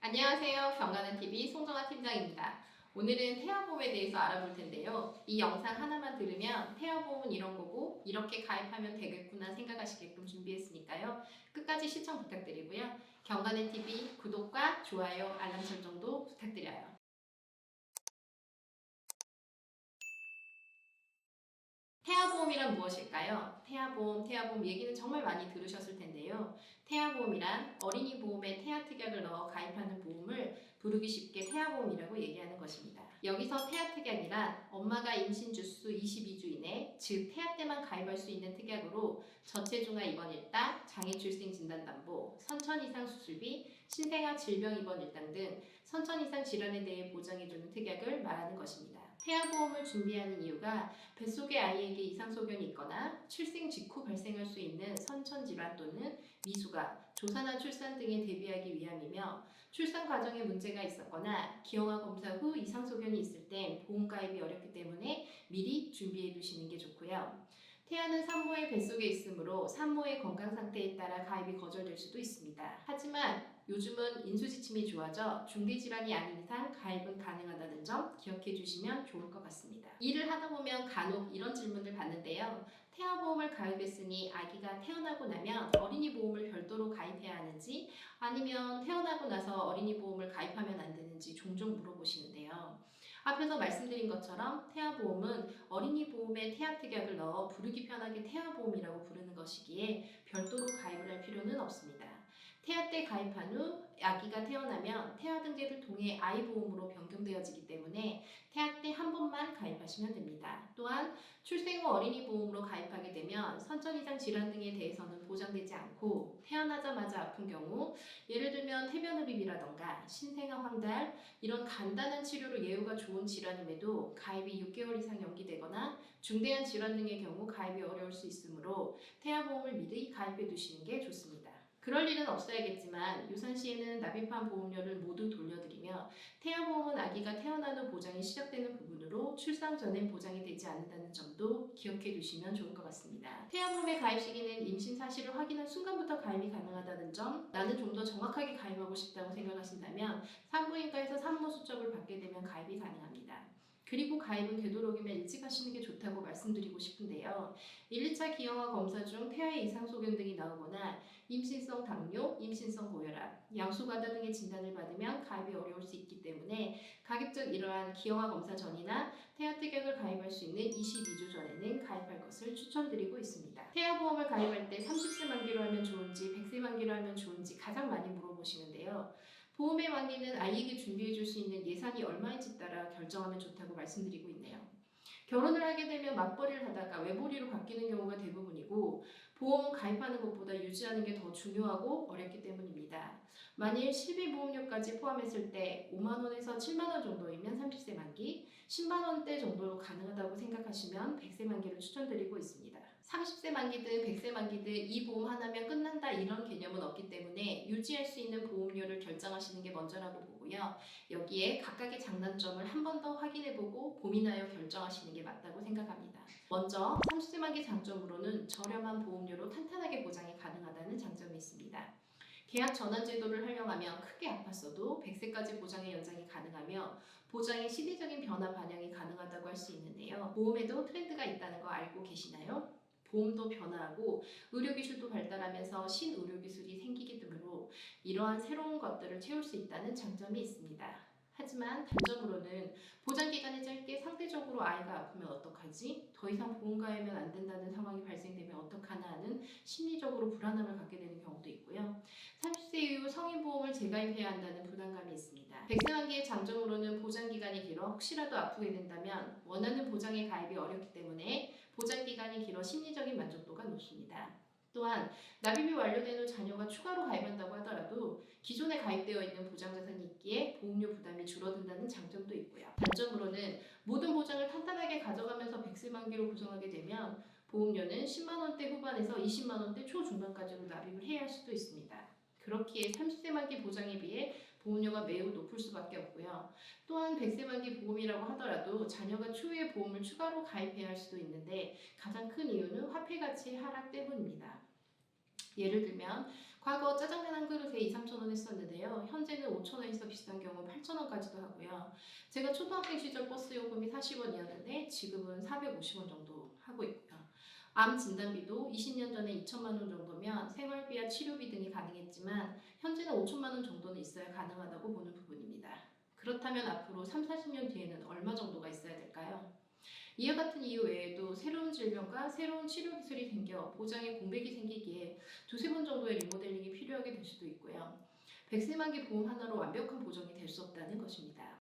안녕하세요. 경가는TV 송정아 팀장입니다. 오늘은 태아보험에 대해서 알아볼 텐데요. 이 영상 하나만 들으면 태아보험은 이런 거고 이렇게 가입하면 되겠구나 생각하시게끔 준비했으니까요. 끝까지 시청 부탁드리고요. 경가는TV 구독과 좋아요, 알람 설정도 부탁드려요. 태아보험이란 무엇일까요? 태아보험 얘기는 정말 많이 들으셨을 텐데요. 태아보험이란 어린이 보험에 태아특약을 넣어 가입하는 보험을 부르기 쉽게 태아보험이라고 얘기하는 것입니다. 여기서 태아특약이란 엄마가 임신 주수 22주 이내, 즉 태아 때만 가입할 수 있는 특약으로 저체중아 입원 일당, 장애출생 진단담보, 선천 이상 수술비, 신생아 질병 입원 일당 등 선천 이상 질환에 대해 보장해주는 특약을 말하는 것입니다. 태아보험을 준비하는 이유가 뱃속의 아이에게 이상소견이 있거나 출생 직후 발생할 수 있는 선천질환 또는 미숙아, 조산아 출산 등에 대비하기 위함이며 출산 과정에 문제가 있었거나 기형아 검사 후 이상소견이 있을 땐 보험 가입이 어렵기 때문에 미리 준비해 두시는 게 좋고요. 태아는 산모의 뱃속에 있으므로 산모의 건강 상태에 따라 가입이 거절될 수도 있습니다. 하지만 요즘은 인수지침이 좋아져 중대질환이 아닌 이상 가입은 가능하다는 점 기억해 주시면 좋을 것 같습니다. 일을 하다 보면 간혹 이런 질문을 받는데요. 태아보험을 가입했으니 아기가 태어나고 나면 어린이 보험을 별도로 가입해야 하는지 아니면 태어나고 나서 어린이 보험을 가입하면 안 되는지 종종 물어보시는데요. 앞에서 말씀드린 것처럼 태아보험은 어린이 보험에 태아특약을 넣어 부르기 편하게 태아보험이라고 부르는 것이기에 별도로 가입을 할 필요는 없습니다. 태아 때 가입한 후 아기가 태어나면 태아 등재를 통해 아이보험으로 변경되어지기 때문에 태아 때 한 번만 가입하시면 됩니다. 또한 출생 후 어린이 보험으로 가입하게 되면 선천 이상 질환 등에 대해서는 보장되지 않고 태어나자마자 아픈 경우 예를 들면 태변흡입이라던가 신생아 황달 이런 간단한 치료로 예후가 좋은 질환임에도 가입이 6개월 이상 연기되거나 중대한 질환 등의 경우 가입이 어려울 수 있으므로 태아보험을 미리 가입해 두시는 게 좋습니다. 그럴 일은 없어야겠지만 유산시에는 납입한 보험료를 모두 돌려드리며 태아보험은 아기가 태어난 후 보장이 시작되는 부분으로 출산 전엔 보장이 되지 않는다는 점도 기억해 두시면 좋을 것 같습니다. 태아보험의 가입 시기는 임신 사실을 확인한 순간부터 가입이 가능하다는 점, 나는 좀 더 정확하게 가입하고 싶다고 생각하신다면 산부인과에서 산모 수첩을 받게 되면 가입이 가능합니다. 그리고 가입은 되도록이면 일찍 하시는 게 좋다고 말씀드리고 싶은데요. 1, 2차 기형아 검사 중 태아의 이상소견 등이 나오거나 임신성 당뇨, 임신성 고혈압, 양수과다 등의 진단을 받으면 가입이 어려울 수 있기 때문에 가급적 이러한 기형아 검사 전이나 태아특약을 가입할 수 있는 22주 전에는 가입할 것을 추천드리고 있습니다. 태아보험을 가입할 때 30세 만기로 하면 좋은지 100세 만기로 하면 좋은지 가장 많이 물어보시는데요. 보험의 만기는 아이에게 준비해 줄 수 있는 예산이 얼마인지 따라 결정하면 좋다고 말씀드리고 있네요. 결혼을 하게 되면 맞벌이를 하다가 외벌이로 바뀌는 경우가 대부분이고 보험은 가입하는 것보다 유지하는 게 더 중요하고 어렵기 때문입니다. 만일 실비보험료까지 포함했을 때 5만 원에서 7만 원 정도이면 30세 만기, 10만 원대 정도로 가능하다고 생각하시면 100세 만기를 추천드리고 있습니다. 30세 만기든 100세 만기든 이 보험 하나면 끝난다 이런 개념은 없기 때문에 유지할 수 있는 보험료를 결정하시는 게 먼저라고 보고요. 여기에 각각의 장단점을 한 번 더 확인해보고 고민하여 결정하시는 게 맞다고 생각합니다. 먼저 30세 만기 장점으로는 저렴한 보험료로 탄탄하게 보장이 가능하다는 장점이 있습니다. 계약 전환 제도를 활용하면 크게 아팠어도 100세까지 보장의 연장이 가능하며 보장의 시대적인 변화 반영이 가능하다고 할 수 있는데요. 보험에도 트렌드가 있다는 거 알고 계시나요? 보험도 변화하고 의료기술도 발달하면서 신의료기술이 생기기 등으로 이러한 새로운 것들을 채울 수 있다는 장점이 있습니다. 하지만 단점으로는 보장기간이 짧게 상대적으로 아이가 아프면 어떡하지? 더 이상 보험 가입하면 안 된다는 상황이 발생되면 어떡하나 하는 심리적으로 불안함을 갖게 되는 경우도 있고요. 30세 이후 성인보험을 재가입해야 한다는 부담감이 있습니다. 100세 만기의 장점으로는 보장기간이 길어 혹시라도 아프게 된다면 원하는 보장에 가입이 어렵기 때문에 보장기간이 길어 심리적인 만족도가 높습니다. 또한 납입이 완료된 후 자녀가 추가로 가입한다고 하더라도 기존에 가입되어 있는 보장자산이 있기에 보험료 부담이 줄어든다는 장점도 있고요. 단점으로는 모든 보장을 탄탄하게 가져가면서 100세 만기로 구성하게 되면 보험료는 10만 원대 후반에서 20만 원대 초중반까지로 납입을 해야 할 수도 있습니다. 그렇기에 30세 만기 보장에 비해 보험료가 매우 높을 수밖에 없고요. 또한 100세 만기 보험이라고 하더라도 자녀가 추후에 보험을 추가로 가입해야 할 수도 있는데 가장 큰 이유는 화폐 가치의 하락 때문입니다. 예를 들면 과거 짜장면 한 그릇에 2, 3천 원 했었는데요. 현재는 5천 원에서 비싼 경우 8천 원까지도 하고요. 제가 초등학생 시절 버스 요금이 40원이었는데 지금은 450원 정도 하고 있고요. 암 진단비도 20년 전에 2천만 원 정도면 생활비와 치료비 등이 가능했지만 현재는 5천만 원 정도는 있어야 가능하다고 보는 부분입니다. 그렇다면 앞으로 3, 40년 뒤에는 얼마 정도가 있어야 될까요? 이와 같은 이유 외에도 새로운 질병과 새로운 치료 기술이 생겨 보장에 공백이 생기기에 두세 번 정도의 리모델링이 필요하게 될 수도 있고요. 백세만기 보험 하나로 완벽한 보정이 될 수 없다는 것입니다.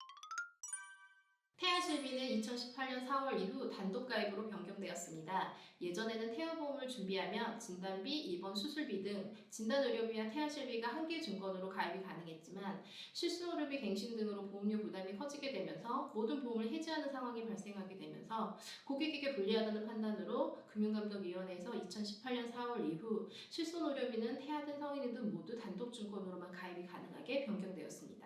태아실비는 2018년 4월 이후 단독 가입으로 변경되었습니다. 예전에는 태아보험을 준비하면 진단비, 입원 수술비 등 진단의료비와 태아실비가 한 개 증권으로 가입이 가능했지만 실수의료비 갱신 등으로 보험료 부담이 커지게 되면서 모든 보험을 해지하는 상황이 발생하게 되면서 고객에게 불리하다는 판단으로 금융감독위원회에서 2018년 4월 이후 실손의료비는 태아든 성인이든 모두 단독 증권으로만 가입이 가능하게 변경되었습니다.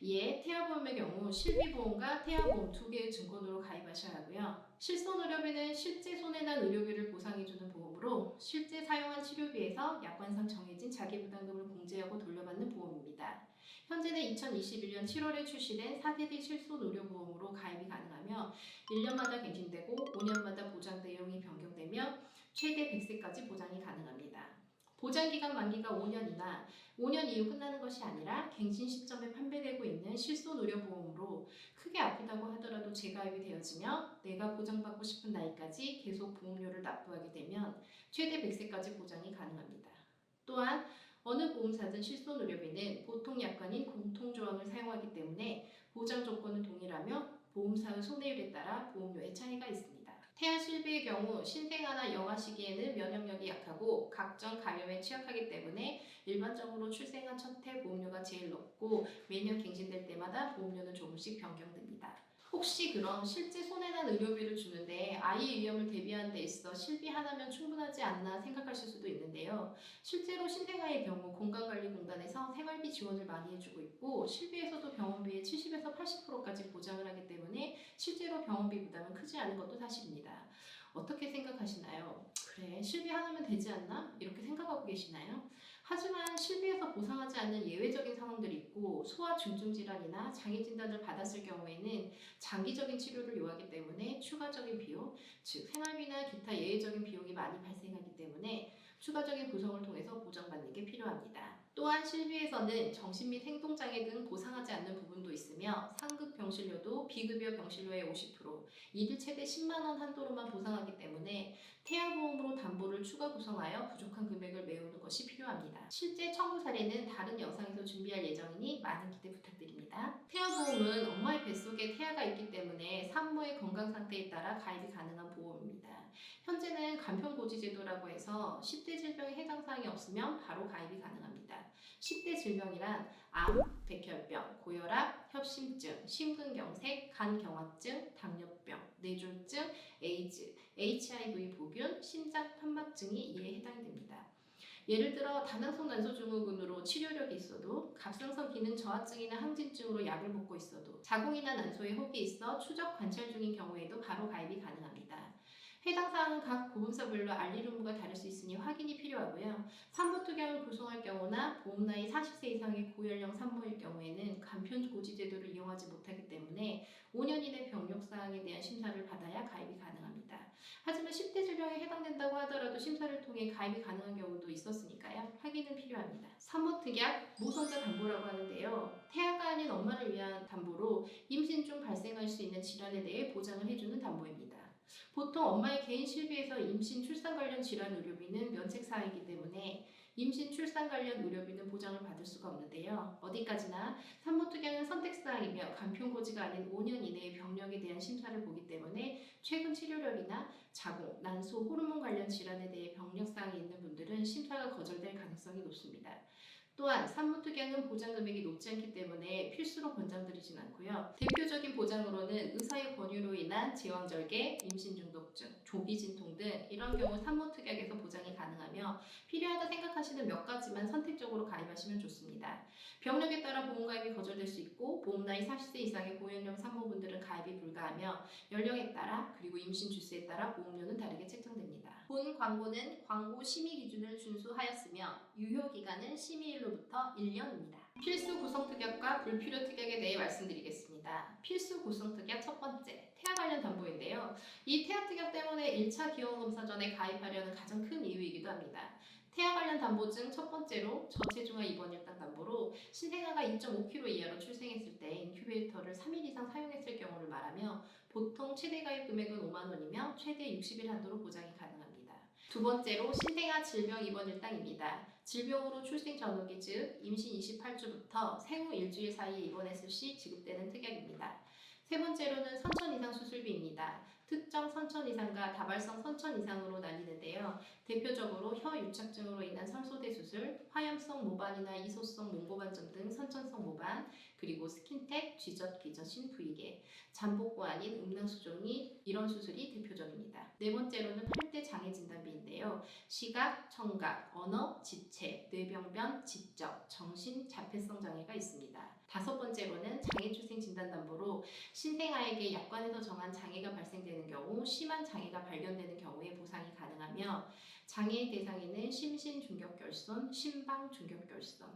이에 태아보험의 경우 실비보험과 태아보험 두 개의 증권으로 가입하셔야 하고요. 실손의료비는 실제 손해난 의료비를 보상해주는 보험으로 실제 사용한 치료비에서 약관상 정해진 자기부담금을 공제하고 돌려받는 보험입니다. 현재는 2021년 7월에 출시된 4세대 실손의료보험으로 가입이 가능하며 1년마다 갱신되고 5년마다 보장 내용이 변경되며 최대 100세까지 보장이 가능합니다. 보장기간 만기가 5년이나 5년 이후 끝나는 것이 아니라 갱신 시점에 판매되고 있는 실손의료보험으로 크게 아프다고 하더라도 재가입이 되어지며 내가 보장받고 싶은 나이까지 계속 보험료를 납부하게 되면 최대 100세까지 보장이 가능합니다. 또한 어느 보험사든 실손의료비는 보통 약관인 공통조항을 사용하기 때문에 보장 조건은 동일하며 보험사의 손해율에 따라 보험료의 차이가 있습니다. 태아 실비의 경우 신생아나 영아 시기에는 면역력이 약하고 각종 감염에 취약하기 때문에 일반적으로 출생한 첫 해 보험료가 제일 높고 매년 갱신될 때마다 보험료는 조금씩 변경됩니다. 혹시 그럼 실제 손해난 의료비를 주는데 아이의 위험을 대비하는 데 있어 실비 하나면 충분하지 않나 생각하실 수도 있는데요. 실제로 신생아의 경우 건강관리공단에서 생활비 지원을 많이 해주고 있고 실비에서도 병원비의 70에서 80%까지 보장을 하기 때문에 실제로 병원비 부담은 크지 않은 것도 사실입니다. 어떻게 생각하시나요? 그래, 실비 하나면 되지 않나? 이렇게 생각하고 계시나요? 하지만 실비에서 보상하지 않는 예외적인 상황들이 있고 소아 중증 질환이나 장애 진단을 받았을 경우에는 장기적인 치료를 요하기 때문에 추가적인 비용, 즉 생활비나 기타 예외적인 비용이 많이 발생하기 때문에 추가적인 구성을 통해서 보장받는 게 필요합니다. 또한 실비에서는 정신 및 행동장애 등 보상하지 않는 부분도 있으며 상급 병실료도 비급여 병실료의 50%, 이를 최대 10만 원 한도로만 보상하기 때문에 태아보험으로 담보를 추가 구성하여 부족한 금액을 메우는 것이 필요합니다. 실제 청구 사례는 다른 영상에서 준비할 예정이니 많은 기대 부탁드립니다. 태아보험은 엄마의 뱃속에 태아가 있기 때문에 산모의 건강 상태에 따라 가입이 가능한 보험입니다. 현재는 간편고지제도라고 해서 10대 질병에 해당 사항이 없으면 바로 가입이 가능합니다. 10대 질병이란 암, 백혈병, 고혈압, 협심증, 심근경색, 간경화증, 당뇨병, 뇌졸중, 에이즈, HIV 보균, 심장 판막증이 이에 해당이 됩니다. 예를 들어 다낭성 난소증후군으로 치료력이 있어도 갑상선 기능 저하증이나 항진증으로 약을 먹고 있어도 자궁이나 난소에 혹이 있어 추적 관찰 중인 경우에도 바로 가입이 가능합니다. 해당 사항은 각 보험사별로 알릴 의무가 다를 수 있으니 확인이 필요하고요. 산모특약을 구성할 경우나 보험 나이 40세 이상의 고연령 산모일 경우에는 간편고지제도를 이용하지 못하기 때문에 5년 이내 병력사항에 대한 심사를 받아야 가입이 가능합니다. 하지만 10대 질병에 해당된다고 하더라도 심사를 통해 가입이 가능한 경우도 있었으니까요. 확인은 필요합니다. 산모특약, 모성자 담보라고 하는데요. 태아가 아닌 엄마를 위한 담보로 임신 중 발생할 수 있는 질환에 대해 보장을 해주는 담보입니다. 보통 엄마의 개인 실비에서 임신 출산 관련 질환 의료비는 면책사항이기 때문에 임신 출산 관련 의료비는 보장을 받을 수가 없는데요. 어디까지나 산모특약은 선택사항이며 간편고지가 아닌 5년 이내의 병력에 대한 심사를 보기 때문에 최근 치료력이나 자궁, 난소, 호르몬 관련 질환에 대해 병력사항이 있는 분들은 심사가 거절될 가능성이 높습니다. 또한 산모특약은 보장 금액이 높지 않기 때문에 필수로 권장드리진 않고요. 대표적인 보장으로는 의사의 권유로 인한 제왕절개, 임신중독증, 조기진통 등 이런 경우 산모특약에서 보장이 가능하며 필요하다 생각하시는 몇 가지만 선택적으로 가입하시면 좋습니다. 병력에 따라 보험가입이 거절될 인정될 수 있고 보험 나이 40세 이상의 고연령 산모분들은 가입이 불가하며 연령에 따라 그리고 임신 주수에 따라 보험료는 다르게 책정됩니다. 본 광고는 광고 심의 기준을 준수하였으며 유효 기간은 심의일로부터 1년입니다. 필수 구성 특약과 불필요 특약에 대해 말씀드리겠습니다. 필수 구성 특약 첫 번째, 태아 관련 담보인데요. 이 태아 특약 때문에 1차 기형검사 전에 가입하려는 가장 큰 이유이기도 합니다. 태아 관련 담보증 첫 번째로 저체중아 입원 일당 담보로 신생아가 2.5kg 이하로 출생했을 때 인큐베이터를 3일 이상 사용했을 경우를 말하며 보통 최대 가입 금액은 5만 원이며 최대 60일 한도로 보장이 가능합니다. 두 번째로 신생아 질병 입원 일당입니다. 질병으로 출생 전후기 즉 임신 28주부터 생후 일주일 사이에 입원했을 시 지급되는 특약입니다. 세 번째로는 선천 이상 수술비입니다. 특정 선천 이상과 다발성 선천 이상으로 나뉘는데요. 대표적으로 혀 유착증으로 인한 설소대 수술, 화염성 모반이나 이소성 몽고반점 등 선천성 모반, 그리고 스킨텍, 쥐젖, 귀젖인 부위계, 잠복부 아닌 음낭수종이 이런 수술이 대표적입니다. 네 번째로는 8대 장애 진단비인데요. 시각, 청각, 언어, 지체, 뇌병변, 지적, 정신, 자폐성 장애가 있습니다. 다섯 번째로는 장애출생 진단담보로 신생아에게 약관에서 정한 장애가 발생되는 경우 심한 장애가 발견되는 경우에 보상이 가능하며 장애의 대상에는 심신중격결손, 심방중격결손,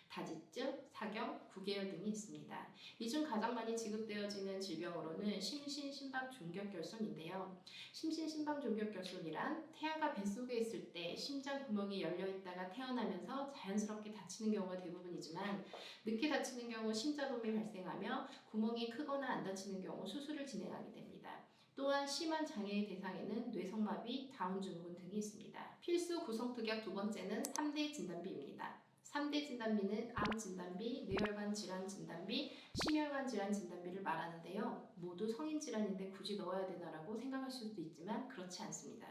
다지증, 사경, 구개열 등이 있습니다. 이 중 가장 많이 지급되어지는 질병으로는 심신심박중격결손인데요. 심신심박중격결손이란 태아가 뱃속에 있을 때 심장 구멍이 열려있다가 태어나면서 자연스럽게 다치는 경우가 대부분이지만 늦게 다치는 경우 심자범이 발생하며 구멍이 크거나 안 다치는 경우 수술을 진행하게 됩니다. 또한 심한 장애의 대상에는 뇌성마비, 다운증후군 등이 있습니다. 필수 구성특약 두 번째는 3대 진단비입니다. 3대 진단비는 암 진단비, 뇌혈관 질환 진단비, 심혈관 질환 진단비를 말하는데요. 모두 성인 질환인데 굳이 넣어야 되나라고 생각하실 수도 있지만 그렇지 않습니다.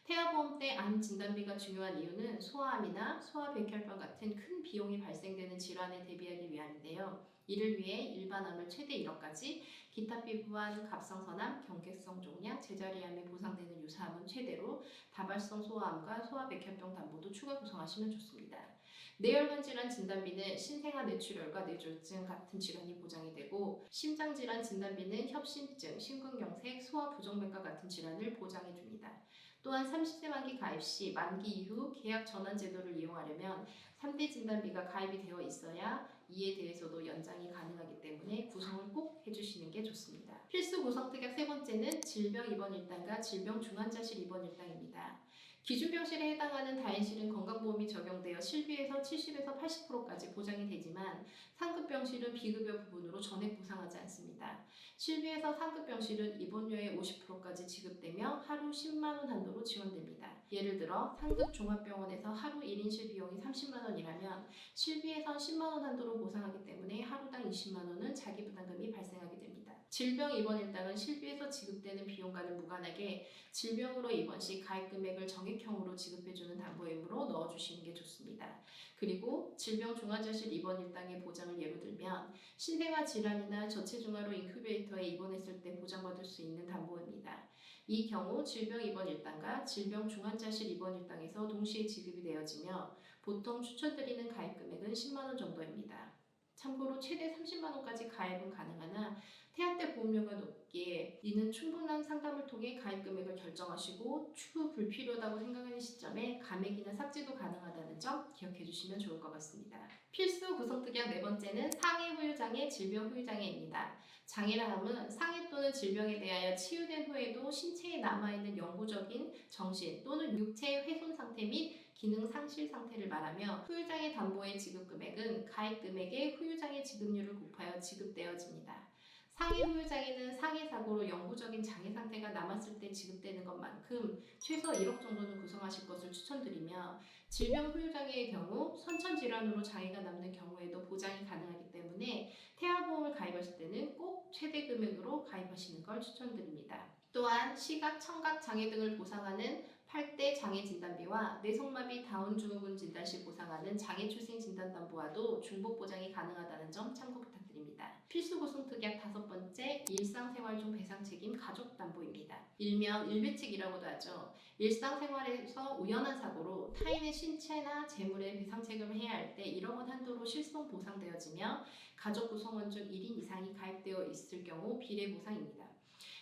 태아보험 때 암 진단비가 중요한 이유는 소아암이나 소아백혈병 같은 큰 비용이 발생되는 질환에 대비하기 위함인데요. 이를 위해 일반암을 최대 1억까지, 기타 피부암, 갑상선암, 경계성 종양, 제자리암에 보상되는 유사암은 최대로, 다발성 소아암과 소아백혈병 담보도 추가 구성하시면 좋습니다. 뇌혈관 질환 진단비는 신생아 뇌출혈과 뇌졸중 같은 질환이 보장이 되고, 심장질환 진단비는 협심증, 심근경색, 소아부정맥과 같은 질환을 보장해 줍니다. 또한 30세 만기 가입 시 만기 이후 계약 전환 제도를 이용하려면 3대 진단비가 가입이 되어 있어야 이에 대해서도 연장이 가능하기 때문에 구성을 꼭 해주시는 게 좋습니다. 필수 구성 특약 세 번째는 질병 입원 일당과 질병 중환자실 입원 일당입니다. 기준병실에 해당하는 다인실은 건강보험이 적용되어 실비에서 70에서 80%까지 보장이 되지만 상급병실은 비급여 부분으로 전액 보상하지 않습니다. 실비에서 상급병실은 입원료의 50%까지 지급되며 하루 10만 원 한도로 지원됩니다. 예를 들어 상급 종합병원에서 하루 1인실 비용이 30만 원이라면 실비에선 10만 원 한도로 보상하기 때문에 하루당 20만 원은 자기부담금이 발생하게 됩니다. 질병 입원 일당은 실비에서 지급되는 비용과는 무관하게 질병으로 입원 시 가입 금액을 정액형으로 지급해주는 담보이므로 넣어주시는 게 좋습니다. 그리고 질병 중환자실 입원 일당의 보장을 예로 들면 신생아 질환이나 저체중아로 인큐베이터에 입원했을 때 보장받을 수 있는 담보입니다. 이 경우 질병 입원 일당과 질병 중환자실 입원 일당에서 동시에 지급이 되어지며 보통 추천드리는 가입 금액은 10만 원 정도입니다. 참고로 최대 30만 원까지 가입은 가능하나 태아 때 보험료가 높기에 이는 충분한 상담을 통해 가입 금액을 결정하시고 추후 불필요하다고 생각하는 시점에 감액이나 삭제도 가능하다는 점 기억해 주시면 좋을 것 같습니다. 필수 구성특약 네 번째는 상해 후유장애, 질병 후유장애입니다. 장애라 함은 상해 또는 질병에 대하여 치유된 후에도 신체에 남아있는 영구적인 정신 또는 육체의 훼손 상태 및 기능 상실 상태를 말하며 후유장애 담보의 지급 금액은 가입 금액의 후유장애 지급률을 곱하여 지급되어집니다. 상해 후유장애는 상해 사고로 영구적인 장애 상태가 남았을 때 지급되는 것만큼 최소 1억 정도는 구성하실 것을 추천드리며 질병 후유장애의 경우 선천질환으로 장애가 남는 경우에도 보장이 가능하기 때문에 태아보험을 가입하실 때는 꼭 최대 금액으로 가입하시는 걸 추천드립니다. 또한 시각, 청각 장애 등을 보상하는 8대 장애 진단비와 뇌성마비 다운증후군 진단 시 보상하는 장애 출생 진단 담보와도 중복 보장이 가능하다는 점 참고 부탁드립니다. 필수 구성 특약 다섯 번째, 일상생활 일상생활 중 배상책임 가족담보입니다. 일명 일배책이라고도 하죠. 일상생활에서 우연한 사고로 타인의 신체나 재물에 배상책임을 해야 할 때 1억 원 한도로 실손 보상되어지며 가족 구성원 중 1인 이상이 가입되어 있을 경우 비례보상입니다.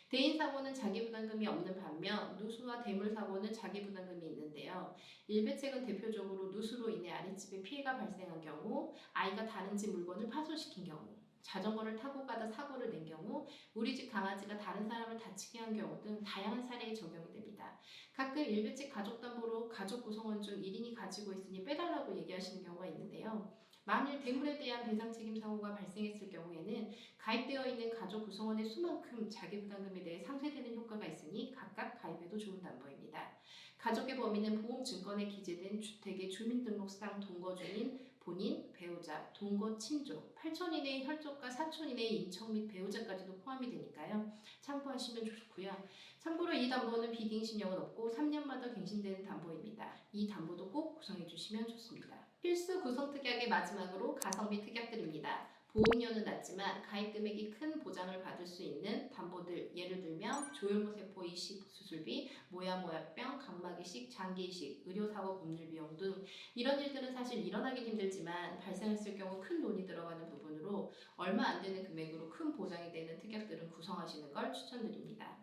대인사고는 자기부담금이 없는 반면 누수와 대물사고는 자기부담금이 있는데요. 일배책은 대표적으로 누수로 인해 아랫집에 피해가 발생한 경우, 아이가 다른 집 물건을 파손시킨 경우, 자전거를 타고 가다 사고를 낸 경우, 우리 집 강아지가 다른 사람을 다치게 한 경우 등 다양한 사례에 적용이 됩니다. 가끔 일배책 가족담보로 가족 구성원 중 1인이 가지고 있으니 빼달라고 얘기하시는 경우가 있는데요. 만일 대물에 대한 배상 책임 사고가 발생했을 경우에는 가입되어 있는 가족 구성원의 수만큼 자기부담금에 대해 상쇄되는 효과가 있으니 각각 가입해도 좋은 담보입니다. 가족의 범위는 보험증권에 기재된 주택의 주민등록상 동거주인, 본인, 배우자, 동거 친족, 8촌 이내의 혈족과 4촌 이내의 인척 및 배우자까지도 포함이 되니까요. 참고하시면 좋고요. 참고로 이 담보는 비갱신력은 없고 3년마다 갱신되는 담보입니다. 이 담보도 꼭 구성해 주시면 좋습니다. 필수 구성특약의 마지막으로 가성비 특약들입니다. 보험료는 낮지만 가입 금액이 큰 보장을 받을 수 있는 담보들, 예를 들면 조혈모세포 이식 수술비, 모야모야병, 각막이식, 장기이식, 의료사고 법률 비용 등 이런 일들은 사실 일어나긴 힘들지만 발생했을 경우 큰 돈이 들어가는 부분으로 얼마 안 되는 금액으로 큰 보장이 되는 특약들은 구성하시는 걸 추천드립니다.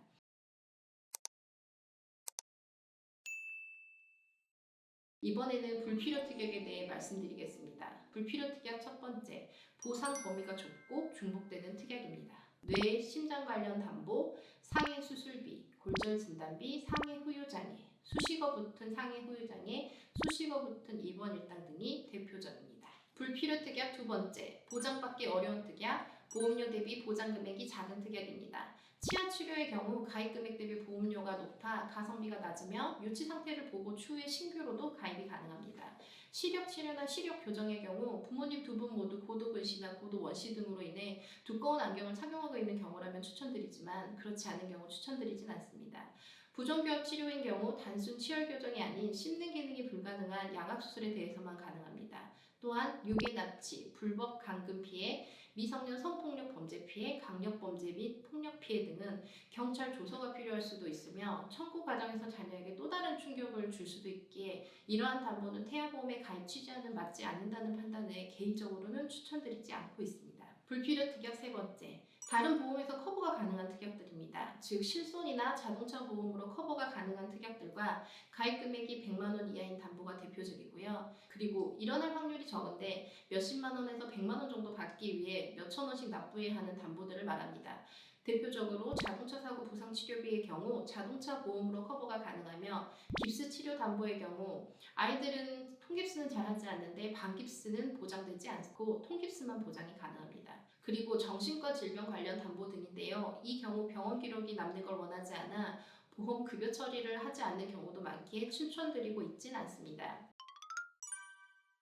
이번에는 불필요 특약에 대해 말씀드리겠습니다. 불필요 특약 첫 번째, 보상 범위가 좁고 중복되는 특약입니다. 뇌, 심장 관련 담보, 상해 수술비, 골절 진단비, 상해 후유장애, 수식어 붙은 상해 후유장애, 수식어 붙은 입원 일당 등이 대표적입니다. 불필요 특약 두 번째, 보장받기 어려운 특약, 보험료 대비 보장 금액이 작은 특약입니다. 치아 치료의 경우 가입 금액 대비 보험료가 높아 가성비가 낮으며 유치 상태를 보고 추후에 신규로도 가입이 가능합니다. 시력 치료나 시력 교정의 경우 부모님 두 분 모두 고도 근시나 고도 원시 등으로 인해 두꺼운 안경을 착용하고 있는 경우라면 추천드리지만 그렇지 않은 경우 추천드리진 않습니다. 부종교합 치료인 경우 단순 치열 교정이 아닌 씹는 기능이 불가능한 양악 수술에 대해서만 가능합니다. 또한 유괴 납치, 불법 감금 피해, 미성년 성폭력 범죄 피해, 강력 범죄 및 폭력 피해 등은 경찰 조서가 필요할 수도 있으며 청구 과정에서 자녀에게 또 다른 충격을 줄 수도 있기에 이러한 담보는 태아보험에 가입 취지와는 맞지 않는다는 판단에 개인적으로는 추천드리지 않고 있습니다. 불필요 특약 세 번째, 다른 보험에서 커버가 가능한 특약들입니다. 즉 실손이나 자동차 보험으로 커버가 가능한 특약들과 가입 금액이 100만 원 이하인 담보가 대표적이고요. 그리고 일어날 확률이 적은데 몇십만 원에서 100만 원 정도 받기 위해 몇천 원씩 납부해야 하는 담보들을 말합니다. 대표적으로 자동차 사고 부상 치료비의 경우 자동차 보험으로 커버가 가능하며 깁스 치료 담보의 경우 아이들은 통깁스는 잘하지 않는데 반깁스는 보장되지 않고 통깁스만 보장이 가능합니다. 그리고 정신과 질병 관련 담보 등인데요. 이 경우 병원 기록이 남는 걸 원하지 않아 보험 급여 처리를 하지 않는 경우도 많기에 추천드리고 있진 않습니다.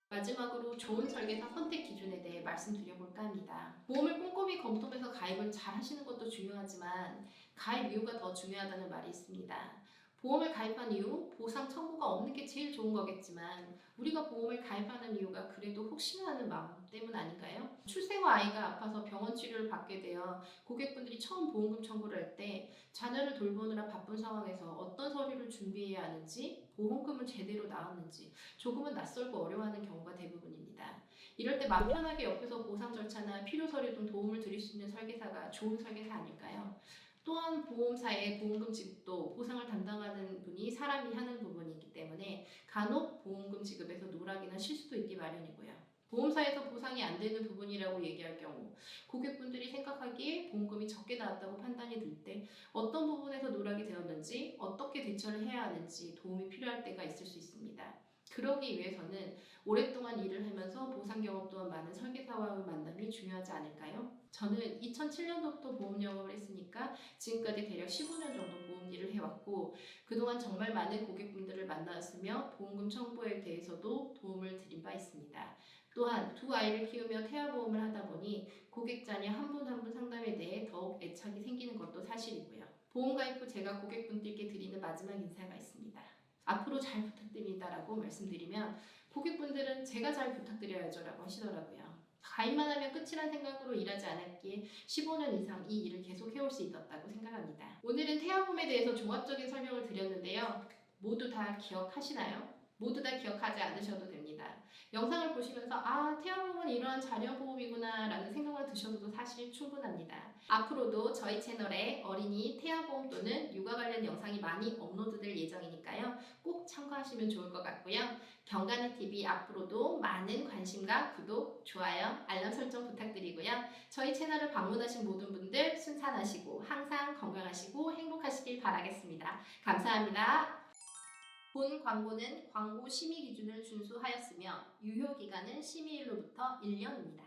마지막으로 좋은 설계사 선택 기준에 대해 말씀드려볼까 합니다. 보험을 꼼꼼히 검토해서 가입을 잘 하시는 것도 중요하지만 가입 이유가 더 중요하다는 말이 있습니다. 보험을 가입한 이후 보상 청구가 없는 게 제일 좋은 거겠지만 우리가 보험을 가입하는 이유가 그래도 혹시나 하는 마음 때문 아닌가요? 출생 후 아이가 아파서 병원 치료를 받게 되어 고객분들이 처음 보험금 청구를 할 때 자녀를 돌보느라 바쁜 상황에서 어떤 서류를 준비해야 하는지, 보험금은 제대로 나왔는지 조금은 낯설고 어려워하는 경우가 대부분입니다. 이럴 때 맘 편하게 옆에서 보상 절차나 필요 서류 등 도움을 드릴 수 있는 설계사가 좋은 설계사 아닐까요? 또한 보험사의 보험금 지급도 보상을 담당하는 분이 사람이 하는 부분이기 때문에 간혹 보험금 지급에서 누락이나 실수도 있기 마련이고요. 보험사에서 보상이 안 되는 부분이라고 얘기할 경우 고객분들이 생각하기에 보험금이 적게 나왔다고 판단이 들 때 어떤 부분에서 누락이 되었는지 어떻게 대처를 해야 하는지 도움이 필요할 때가 있을 수 있습니다. 그러기 위해서는 오랫동안 일을 하면서 보상 경험 또한 많은 설계사와의 만남이 중요하지 않을까요? 저는 2007년도부터 보험 영업을 했으니까 지금까지 대략 15년 정도 보험 일을 해왔고 그동안 정말 많은 고객분들을 만났으며 보험금 청구에 대해서도 도움을 드린 바 있습니다. 또한 두 아이를 키우며 태아보험을 하다 보니 고객 자녀 한 분 한 분 상담에 대해 더욱 애착이 생기는 것도 사실이고요. 보험 가입 후 제가 고객분들께 드리는 마지막 인사가 있습니다. 앞으로 잘 부탁드립니다라고 말씀드리면 고객분들은 제가 잘 부탁드려야죠 라고 하시더라고요. 가입만 하면 끝이란 생각으로 일하지 않았기에 15년 이상 이 일을 계속 해올 수 있었다고 생각합니다. 오늘은 태아보험에 대해서 종합적인 설명을 드렸는데요. 모두 다 기억하시나요? 모두 다 기억하지 않으셔도 됩니다. 영상을 보시면서 태아보험은 이러한 자녀보험이구나 라는 생각만 드셔도 사실 충분합니다. 앞으로도 저희 채널에 어린이 태아보험 또는 육아 관련 영상이 많이 업로드될 예정이니까요. 꼭 참고하시면 좋을 것 같고요. 경간이TV 앞으로도 많은 관심과 구독, 좋아요, 알람 설정 부탁드리고요. 저희 채널을 방문하신 모든 분들 순산하시고 항상 건강하시고 행복하시길 바라겠습니다. 감사합니다. 본 광고는 광고 심의 기준을 준수하였으며 유효기간은 심의일로부터 1년입니다.